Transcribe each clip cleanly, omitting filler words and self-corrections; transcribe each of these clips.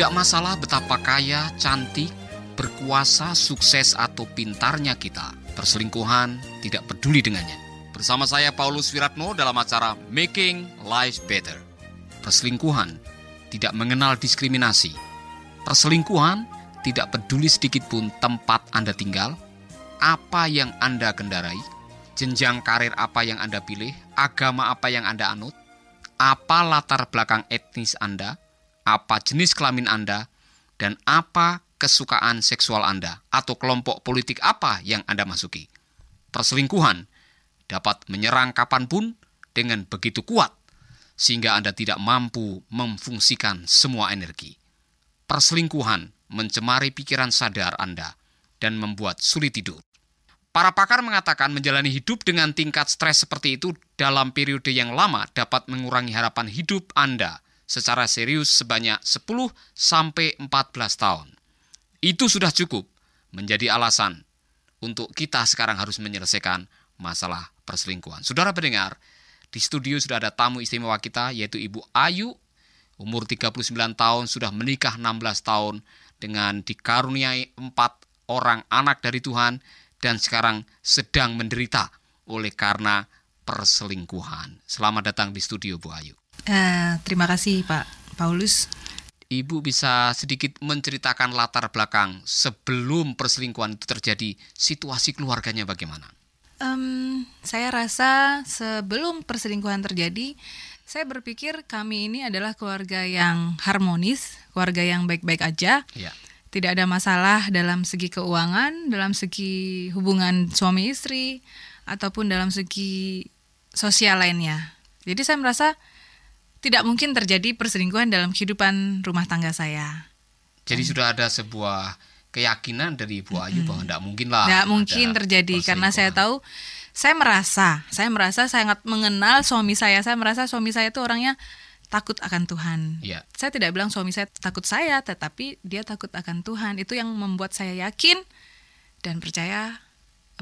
Tidak masalah betapa kaya, cantik, berkuasa, sukses atau pintarnya kita, perselingkuhan tidak peduli dengannya. Bersama saya Paulus Wiratno dalam acara Making Life Better. Perselingkuhan tidak mengenal diskriminasi. Perselingkuhan tidak peduli sedikit pun tempat Anda tinggal, apa yang Anda kendarai, jenjang karir apa yang Anda pilih, agama apa yang Anda anut, apa latar belakang etnis Anda, apa jenis kelamin Anda, dan apa kesukaan seksual Anda, atau kelompok politik apa yang Anda masuki. Perselingkuhan dapat menyerang kapanpun dengan begitu kuat, sehingga Anda tidak mampu memfungsikan semua energi. Perselingkuhan mencemari pikiran sadar Anda dan membuat sulit tidur. Para pakar mengatakan menjalani hidup dengan tingkat stres seperti itu dalam periode yang lama dapat mengurangi harapan hidup Anda secara serius sebanyak 10-14 tahun. Itu sudah cukup menjadi alasan untuk kita sekarang harus menyelesaikan masalah perselingkuhan. Saudara pendengar, di studio sudah ada tamu istimewa kita, yaitu Ibu Ayu, umur 39 tahun, sudah menikah 16 tahun, dengan dikaruniai 4 orang anak dari Tuhan, dan sekarang sedang menderita oleh karena perselingkuhan. Selamat datang di studio, Bu Ayu. Terima kasih Pak Paulus. Ibu bisa sedikit menceritakan latar belakang sebelum perselingkuhan itu terjadi, situasi keluarganya bagaimana? Saya rasa sebelum perselingkuhan terjadi, saya berpikir kami ini adalah keluarga yang harmonis, keluarga yang baik-baik aja. Ya. Tidak ada masalah dalam segi keuangan, dalam segi hubungan suami istri, ataupun dalam segi sosial lainnya. Jadi saya merasa tidak mungkin terjadi perselingkuhan dalam kehidupan rumah tangga saya. Jadi sudah ada sebuah keyakinan dari Ibu Ayu bahwa tidak mungkin lah. Tidak mungkin terjadi, karena saya tahu, saya merasa sangat mengenal suami saya. Saya merasa suami saya itu orangnya takut akan Tuhan. Ya. Saya tidak bilang suami saya takut saya, tetapi dia takut akan Tuhan. Itu yang membuat saya yakin dan percaya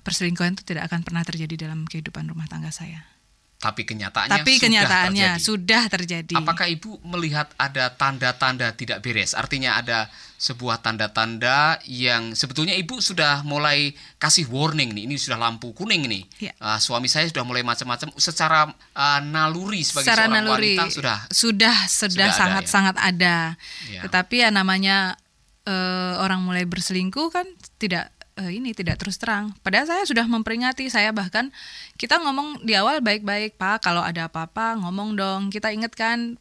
perselingkuhan itu tidak akan pernah terjadi dalam kehidupan rumah tangga saya. Tapi kenyataannya sudah terjadi. Apakah Ibu melihat ada tanda-tanda tidak beres? Artinya ada sebuah tanda-tanda yang sebetulnya Ibu sudah mulai kasih warning nih. Ini sudah lampu kuning nih. Ya. Suami saya sudah mulai macam-macam. Secara naluri sebagai seorang wanita sudah sangat-sangat ada. Ya. Tetapi ya namanya orang mulai berselingkuh kan tidak terus terang. Padahal saya sudah memperingati, saya bahkan kita ngomong di awal baik-baik, Pak, kalau ada apa-apa ngomong dong. Kita ingatkan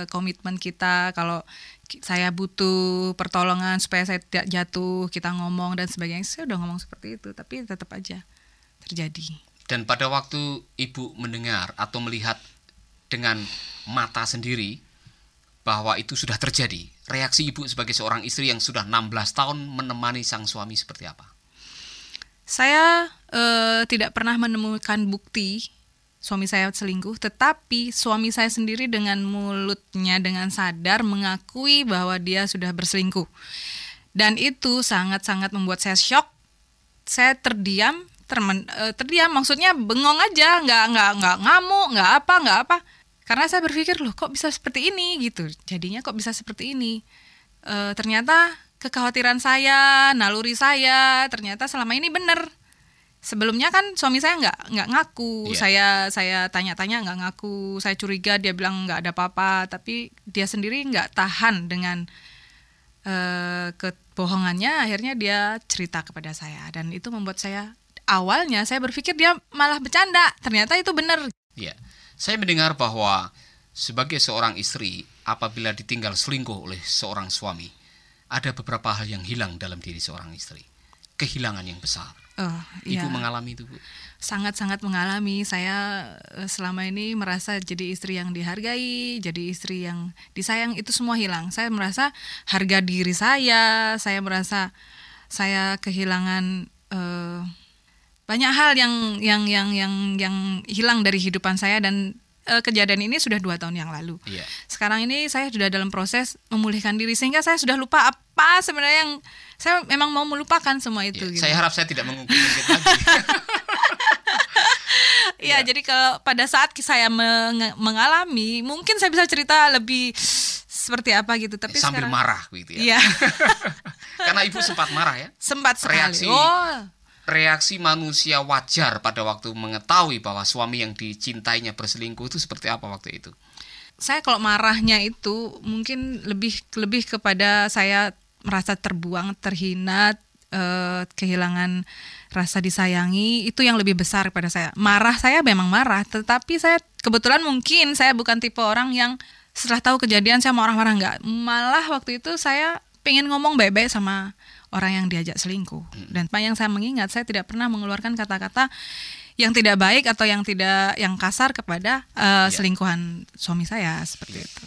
komitmen kita, kalau saya butuh pertolongan supaya saya tidak jatuh, kita ngomong dan sebagainya. Saya udah ngomong seperti itu, tapi tetap aja terjadi. Dan pada waktu Ibu mendengar atau melihat dengan mata sendiri bahwa itu sudah terjadi, reaksi Ibu sebagai seorang istri yang sudah 16 tahun menemani sang suami seperti apa? Saya tidak pernah menemukan bukti suami saya selingkuh, tetapi suami saya sendiri dengan mulutnya, dengan sadar mengakui bahwa dia sudah berselingkuh. Dan itu sangat-sangat membuat saya shock. Saya terdiam, maksudnya bengong aja, nggak ngamuk, nggak apa. Karena saya berpikir, loh kok bisa seperti ini gitu. Jadinya kok bisa seperti ini. Ternyata kekhawatiran saya, naluri saya, ternyata selama ini benar. Sebelumnya kan suami saya nggak ngaku. Yeah. Saya tanya-tanya nggak ngaku. Saya curiga, dia bilang nggak ada apa-apa. Tapi dia sendiri nggak tahan dengan kebohongannya. Akhirnya dia cerita kepada saya. Dan itu membuat awalnya saya berpikir dia malah bercanda. Ternyata itu benar. Yeah. Saya mendengar bahwa sebagai seorang istri, apabila ditinggal selingkuh oleh seorang suami, ada beberapa hal yang hilang dalam diri seorang istri. Kehilangan yang besar. Ibu mengalami itu, Bu? Sangat-sangat mengalami. Saya selama ini merasa jadi istri yang dihargai, jadi istri yang disayang, itu semua hilang. Saya merasa harga diri saya merasa saya kehilangan banyak hal yang hilang dari kehidupan saya, dan kejadian ini sudah 2 tahun yang lalu. Yeah. Sekarang ini saya sudah dalam proses memulihkan diri, sehingga saya sudah lupa apa sebenarnya yang saya memang mau melupakan semua itu. Yeah. Gitu. Saya harap saya tidak mengungkit-ungkit lagi. Iya, jadi kalau pada saat saya mengalami, mungkin saya bisa cerita lebih seperti apa gitu. Tapi sambil sekarang, marah gitu ya. Iya. Karena ibu sempat marah ya. Sempat sekali. Reaksi manusia wajar pada waktu mengetahui bahwa suami yang dicintainya berselingkuh itu seperti apa waktu itu? Saya kalau marahnya itu mungkin lebih kepada saya merasa terbuang, terhina, kehilangan rasa disayangi, itu yang lebih besar pada saya. Marah saya memang marah, tetapi saya kebetulan mungkin saya bukan tipe orang yang setelah tahu kejadian saya marah-marah, enggak. Malah waktu itu saya pengen ngomong baik-baik sama orang yang diajak selingkuh. Dan yang saya mengingat, saya tidak pernah mengeluarkan kata-kata yang tidak baik atau yang kasar kepada selingkuhan suami saya seperti itu.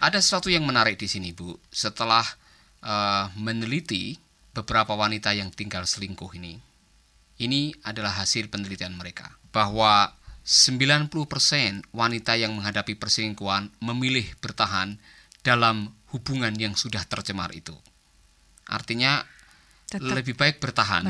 Ada sesuatu yang menarik di sini, Bu. Setelah meneliti beberapa wanita yang tinggal selingkuh ini adalah hasil penelitian mereka, bahwa 90% wanita yang menghadapi perselingkuhan memilih bertahan dalam hubungan yang sudah tercemar itu. Artinya lebih baik bertahan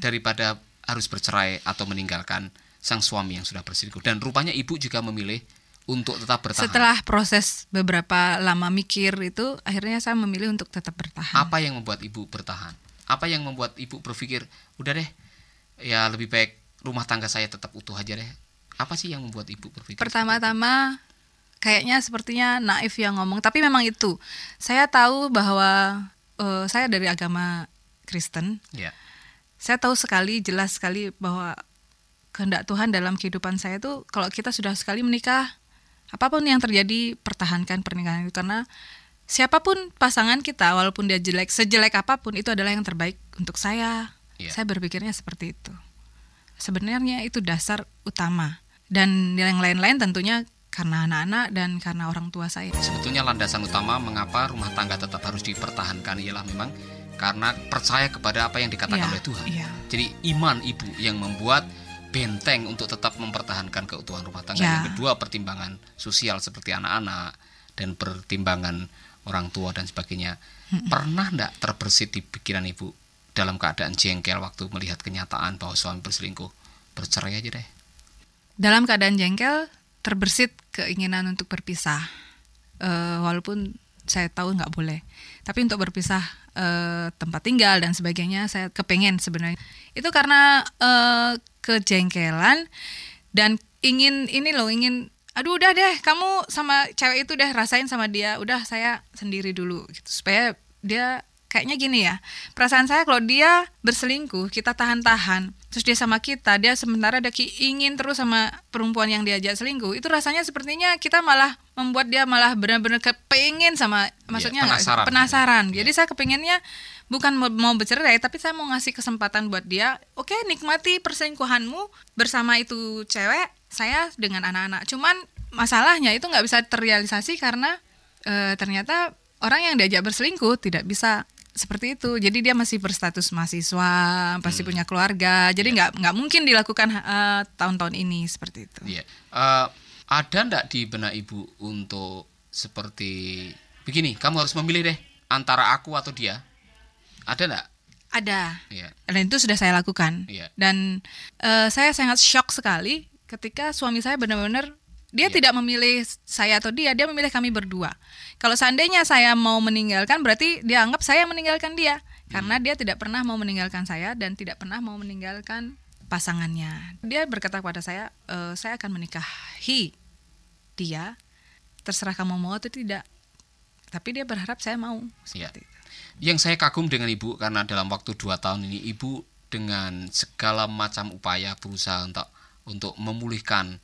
daripada harus bercerai atau meninggalkan sang suami yang sudah berselingkuh. Dan rupanya ibu juga memilih untuk tetap bertahan. Setelah proses beberapa lama mikir itu, akhirnya saya memilih untuk tetap bertahan. Apa yang membuat ibu bertahan? Apa yang membuat ibu berpikir, udah deh, ya lebih baik rumah tangga saya tetap utuh aja deh? Apa sih yang membuat ibu berpikir? Pertama-tama kayaknya sepertinya naif yang ngomong, tapi memang itu. Saya tahu bahwa saya dari agama Kristen. Ya. Saya tahu jelas sekali bahwa kehendak Tuhan dalam kehidupan saya itu, kalau kita sudah sekali menikah, apapun yang terjadi, pertahankan pernikahan itu. Karena siapapun pasangan kita, walaupun dia sejelek apapun, itu adalah yang terbaik untuk saya. Saya berpikirnya seperti itu. Sebenarnya itu dasar utama. Dan yang lain-lain tentunya karena anak-anak dan karena orang tua saya. Sebetulnya landasan utama mengapa rumah tangga tetap harus dipertahankan ialah memang karena percaya kepada apa yang dikatakan oleh Tuhan. Jadi iman ibu yang membuat benteng untuk tetap mempertahankan keutuhan rumah tangga. Yang kedua, pertimbangan sosial seperti anak-anak dan pertimbangan orang tua dan sebagainya. Pernah enggak terbersit di pikiran ibu dalam keadaan jengkel waktu melihat kenyataan bahwa suami berselingkuh, bercerai aja deh? Dalam keadaan jengkel, terbersit keinginan untuk berpisah. Walaupun saya tahu nggak boleh. Tapi untuk berpisah tempat tinggal dan sebagainya, saya kepengen sebenarnya. Itu karena kejengkelan dan ingin aduh udah deh, kamu sama cewek itu deh, rasain sama dia, udah saya sendiri dulu gitu, supaya dia kayaknya gini ya, perasaan saya kalau dia berselingkuh, kita tahan-tahan, terus dia sama kita, dia sementara dia ingin terus sama perempuan yang diajak selingkuh, itu rasanya sepertinya kita malah membuat dia malah benar-benar kepengen sama, maksudnya penasaran. Jadi saya kepengennya bukan mau bercerai, tapi saya mau ngasih kesempatan buat dia, oke, nikmati perselingkuhanmu bersama itu cewek, saya dengan anak-anak. Cuman masalahnya itu nggak bisa terrealisasi karena ternyata orang yang diajak berselingkuh tidak bisa seperti itu. Jadi dia masih berstatus mahasiswa, pasti punya keluarga. Jadi nggak mungkin dilakukan tahun-tahun ini seperti itu. Ada nggak di benak ibu untuk seperti begini, kamu harus memilih deh antara aku atau dia? Ada nggak? Ada. Dan itu sudah saya lakukan. Dan saya sangat shock sekali ketika suami saya benar-benar dia tidak memilih saya atau dia memilih kami berdua. Kalau seandainya saya mau meninggalkan, berarti dia anggap saya meninggalkan dia. Karena dia tidak pernah mau meninggalkan saya dan tidak pernah mau meninggalkan pasangannya. Dia berkata kepada saya akan menikahi dia, terserah kamu mau atau tidak. Tapi dia berharap saya mau. Seperti itu. Yang saya kagum dengan ibu, karena dalam waktu 2 tahun ini, ibu dengan segala macam upaya berusaha untuk memulihkan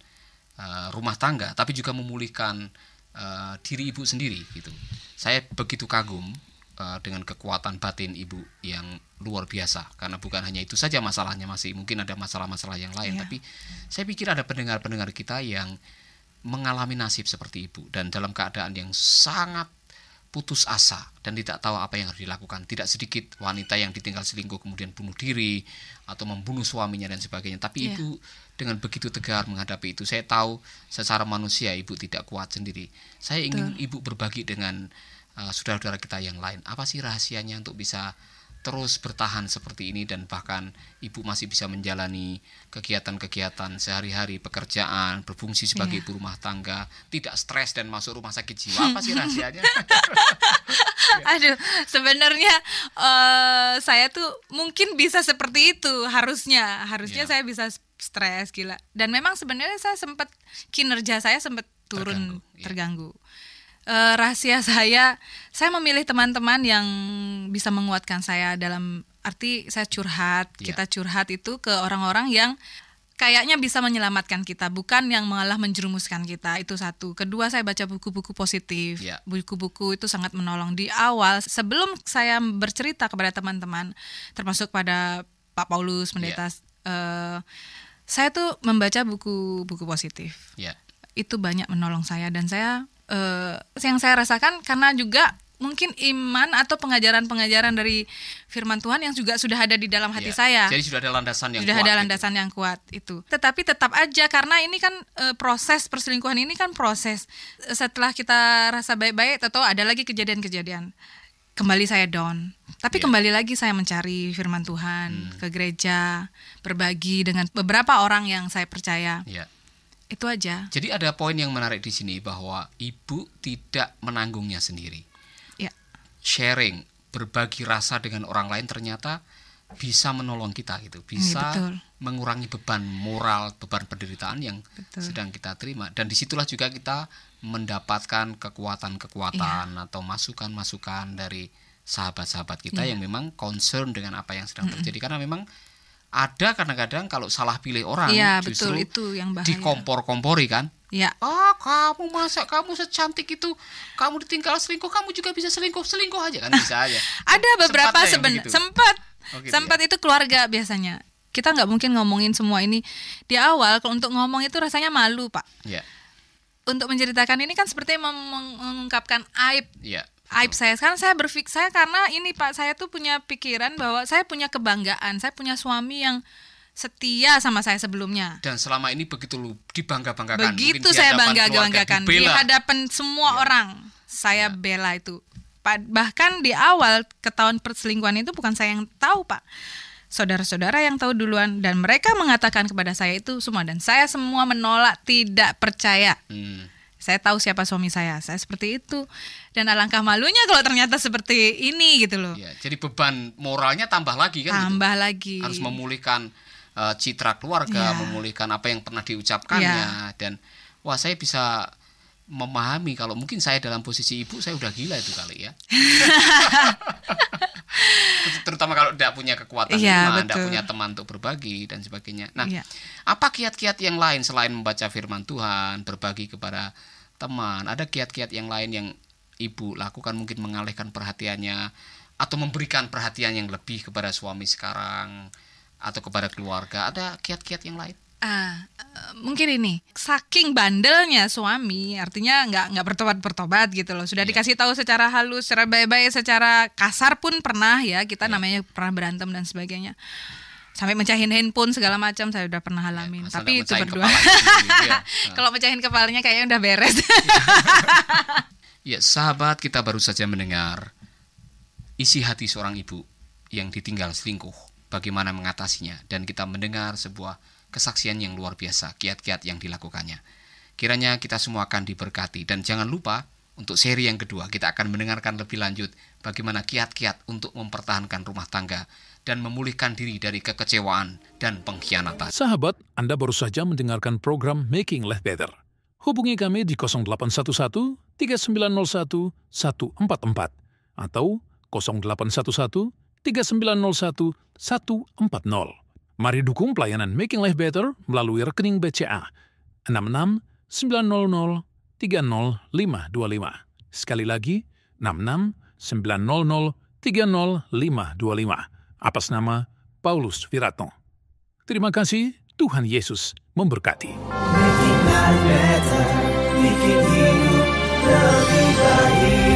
rumah tangga, tapi juga memulihkan diri ibu sendiri gitu. Saya begitu kagum dengan kekuatan batin ibu yang luar biasa, karena bukan hanya itu saja masalahnya, masih mungkin ada masalah-masalah yang lain. Tapi saya pikir ada pendengar-pendengar kita yang mengalami nasib seperti ibu dan dalam keadaan yang sangat putus asa dan tidak tahu apa yang harus dilakukan. Tidak sedikit wanita yang ditinggal selingkuh kemudian bunuh diri atau membunuh suaminya dan sebagainya. Tapi ibu dengan begitu tegar menghadapi itu. Saya tahu secara manusia ibu tidak kuat sendiri. Saya ingin ibu berbagi dengan saudara-saudara kita yang lain. Apa sih rahasianya untuk bisa terus bertahan seperti ini dan bahkan ibu masih bisa menjalani kegiatan-kegiatan sehari-hari, pekerjaan, berfungsi sebagai ibu rumah tangga, tidak stres dan masuk rumah sakit jiwa? Apa sih rahasianya? Aduh, sebenarnya saya tuh mungkin bisa seperti itu, harusnya saya bisa stres gila. Dan memang sebenarnya saya sempat kinerja saya sempat turun, terganggu. Rahasia saya memilih teman-teman yang bisa menguatkan saya, dalam arti saya curhat, kita curhat itu ke orang-orang yang kayaknya bisa menyelamatkan kita, bukan yang malah menjerumuskan kita. Itu satu. Kedua, saya baca buku-buku positif. Buku-buku itu sangat menolong. Di awal, sebelum saya bercerita kepada teman-teman, termasuk pada Pak Paulus, pendeta, saya tuh membaca buku-buku positif. Itu banyak menolong saya, dan saya yang saya rasakan karena juga mungkin iman atau pengajaran-pengajaran dari firman Tuhan yang juga sudah ada di dalam hati saya. Jadi sudah ada landasan yang kuat. Sudah ada landasan yang kuat itu. Tetapi tetap aja, karena ini kan proses perselingkuhan ini kan proses. Setelah kita rasa baik-baik, atau ada lagi kejadian-kejadian, kembali saya down. Tapi kembali lagi saya mencari firman Tuhan, ke gereja, berbagi dengan beberapa orang yang saya percaya. Itu aja. Jadi ada poin yang menarik di sini, bahwa ibu tidak menanggungnya sendiri. Sharing, berbagi rasa dengan orang lain ternyata bisa menolong kita gitu, bisa mengurangi beban moral, beban penderitaan yang sedang kita terima. Dan disitulah juga kita mendapatkan kekuatan-kekuatan atau masukan-masukan dari sahabat-sahabat kita yang memang concern dengan apa yang sedang terjadi. Karena memang ada kadang-kadang kalau salah pilih orang, justru itu yang bahaya. Dikompor-kompori kan. Kamu masa kamu secantik itu, kamu ditinggal selingkuh, kamu juga bisa selingkuh aja kan, bisa aja. Ada beberapa sempat itu keluarga biasanya. Kita nggak mungkin ngomongin semua ini di awal. Kalau untuk ngomong itu rasanya malu, Pak. Untuk menceritakan ini kan seperti mengungkapkan aib. Aib saya. Sekarang saya berpikir, karena ini Pak, saya tuh punya pikiran bahwa saya punya kebanggaan, saya punya suami yang setia sama saya sebelumnya. Dan selama ini begitu dibangga-banggakan. Begitu saya bangga-banggakan di hadapan semua orang. Saya bela itu. Bahkan di awal ketahuan perselingkuhan itu bukan saya yang tahu, Pak. Saudara-saudara yang tahu duluan, dan mereka mengatakan kepada saya itu semua, dan saya semua menolak, tidak percaya. Saya tahu siapa suami saya seperti itu. Dan alangkah malunya kalau ternyata seperti ini gitu loh. Jadi beban moralnya tambah lagi kan? Tambah lagi. Harus memulihkan citra keluarga, memulihkan apa yang pernah diucapkannya. Dan saya bisa memahami kalau mungkin saya dalam posisi ibu, saya udah gila itu kali ya. Terutama kalau tidak punya kekuatan iman, tidak punya teman untuk berbagi dan sebagainya. Nah, apa kiat-kiat yang lain selain membaca firman Tuhan, berbagi kepada teman? Ada kiat-kiat yang lain yang ibu lakukan, mungkin mengalihkan perhatiannya atau memberikan perhatian yang lebih kepada suami sekarang atau kepada keluarga? Ada kiat-kiat yang lain? Mungkin ini, saking bandelnya suami, artinya nggak bertobat gitu loh. Sudah dikasih tahu secara halus, secara baik-baik, secara kasar pun pernah ya, kita namanya pernah berantem dan sebagainya. Sampai mecahin handphone segala macam saya udah pernah alamin. Tapi itu berdua. Kalau mecahin kepalanya kayaknya udah beres. Sahabat, kita baru saja mendengar isi hati seorang ibu yang ditinggal selingkuh, bagaimana mengatasinya, dan kita mendengar sebuah kesaksian yang luar biasa, kiat-kiat yang dilakukannya. Kiranya kita semua akan diberkati, dan jangan lupa untuk seri yang kedua kita akan mendengarkan lebih lanjut bagaimana kiat-kiat untuk mempertahankan rumah tangga dan memulihkan diri dari kekecewaan dan pengkhianatan. Sahabat, Anda baru saja mendengarkan program Making Life Better. Hubungi kami di 0811 3901 144 atau 0811 3901 140. Mari dukung pelayanan Making Life Better melalui rekening BCA 66 900 30525. Sekali lagi, 66 900 30525. Atas nama Paulus Wiratno. Terima kasih, Tuhan Yesus memberkati. Making life better, bikin hidup lebih baik.